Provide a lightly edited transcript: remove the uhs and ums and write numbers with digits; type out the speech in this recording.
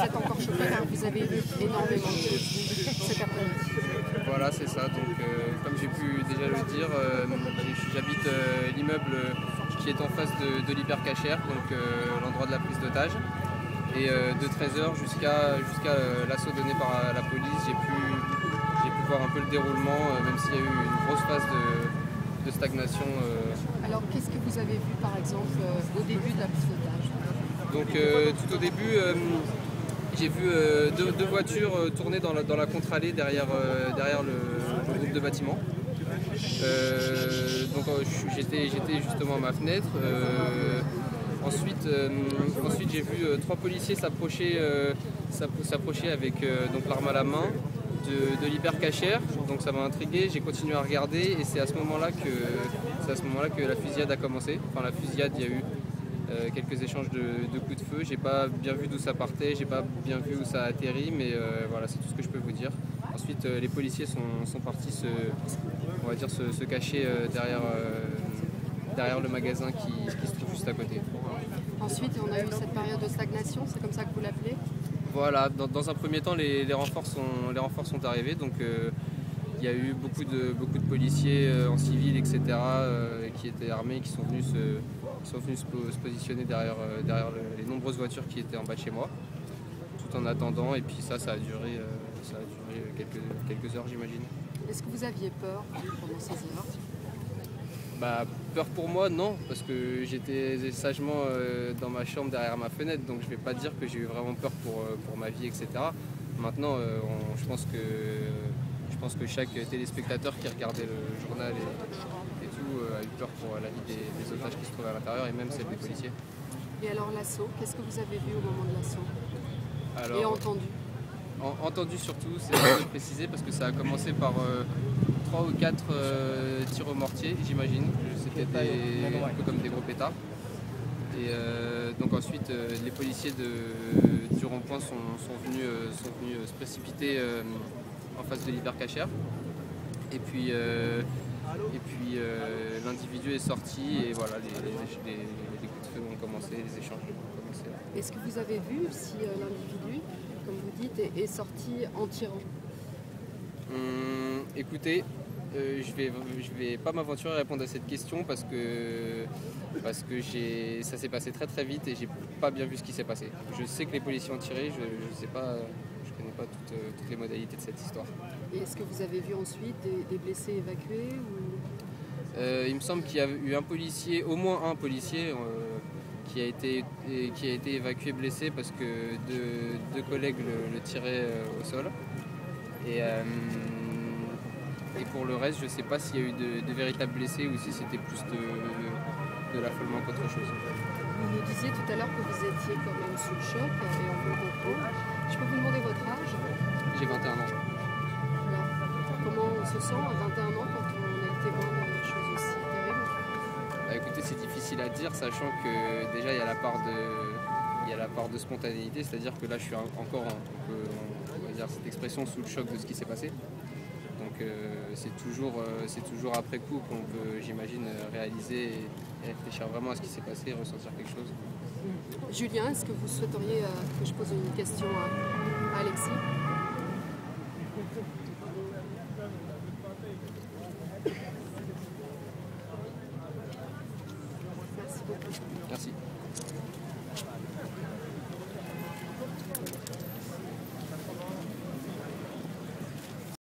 êtes encore choqué car vous avez vu énormément de cet après-midi. Voilà, c'est ça. Donc, comme j'ai pu déjà le dire, j'habite l'immeuble qui est en face de l'hypercachère, donc l'endroit de la prise d'otage. Et de 13h jusqu'à l'assaut donné par la police, j'ai pu voir un peu le déroulement, même s'il y a eu une grosse phase de stagnation. Alors, qu'est-ce que vous avez vu, par exemple, au début de la prise d'otage? Donc, tout au début, j'ai vu deux voitures tourner dans la contre-allée derrière le groupe de bâtiments. Donc, j'étais justement à ma fenêtre. Ensuite, j'ai vu 3 policiers s'approcher avec donc l'arme à la main de l'hypercachère. Donc ça m'a intrigué, j'ai continué à regarder et c'est à ce moment-là que la fusillade a commencé. Enfin la fusillade, il y a eu quelques échanges de coups de feu. J'ai pas bien vu d'où ça partait, j'ai pas bien vu où ça a atterri, mais voilà, c'est tout ce que je peux vous dire. Ensuite, les policiers sont partis se cacher derrière le magasin qui se trouve juste à côté. Ensuite, on a eu cette période de stagnation, c'est comme ça que vous l'appelez? Voilà, dans un premier temps, les renforts sont arrivés, donc il y a eu beaucoup de policiers en civil, etc., qui étaient armés, qui sont venus se positionner derrière les nombreuses voitures qui étaient en bas de chez moi, tout en attendant, et puis ça a duré quelques heures, j'imagine. Est-ce que vous aviez peur pendant ces heures? Bah, peur pour moi, non, parce que j'étais sagement dans ma chambre derrière ma fenêtre, donc je vais pas dire que j'ai eu vraiment peur pour ma vie, etc. Maintenant, je pense que chaque téléspectateur qui regardait le journal et tout a eu peur pour la vie des otages qui se trouvaient à l'intérieur et même celle des policiers. Et alors l'assaut, qu'est-ce que vous avez vu au moment de l'assaut? Alors, et entendu? Entendu surtout, c'est bien de préciser, parce que ça a commencé par 3 ou 4 tirs au mortier, j'imagine. C'était un peu comme des gros pétards. Et donc ensuite, les policiers du rond-point sont venus se précipiter en face de l'hypercachère. Et puis l'individu est sorti et voilà, les coups de feu ont commencé, les échanges ont commencé. Est-ce que vous avez vu si l'individu, comme vous dites, est sorti en tirant? Écoutez, je vais pas m'aventurer à répondre à cette question parce que ça s'est passé très très vite et j'ai pas bien vu ce qui s'est passé. Je sais que les policiers ont tiré, je sais pas, je connais pas toutes les modalités de cette histoire. Et est-ce que vous avez vu ensuite des blessés évacués ou... Il me semble qu'il y a eu un policier, au moins un policier, qui a été évacué blessé parce que deux collègues le tiraient au sol. Et pour le reste, je ne sais pas s'il y a eu de véritables blessés ou si c'était plus de l'affolement qu'autre chose. Vous nous disiez tout à l'heure que vous étiez quand même sous le choc et on peut le comprendre. Je peux vous demander votre âge? J'ai 21 ans. Alors, comment on se sent à 21 ans quand on est témoin de choses aussi terribles? Bah, écoutez, c'est difficile à dire, sachant que déjà il y a la part de spontanéité, c'est-à-dire que là je suis encore, on va dire cette expression, sous le choc de ce qui s'est passé. Donc c'est toujours après coup qu'on peut, j'imagine, réaliser et réfléchir vraiment à ce qui s'est passé et ressentir quelque chose. Julien, est-ce que vous souhaiteriez que je pose une question à Alexis?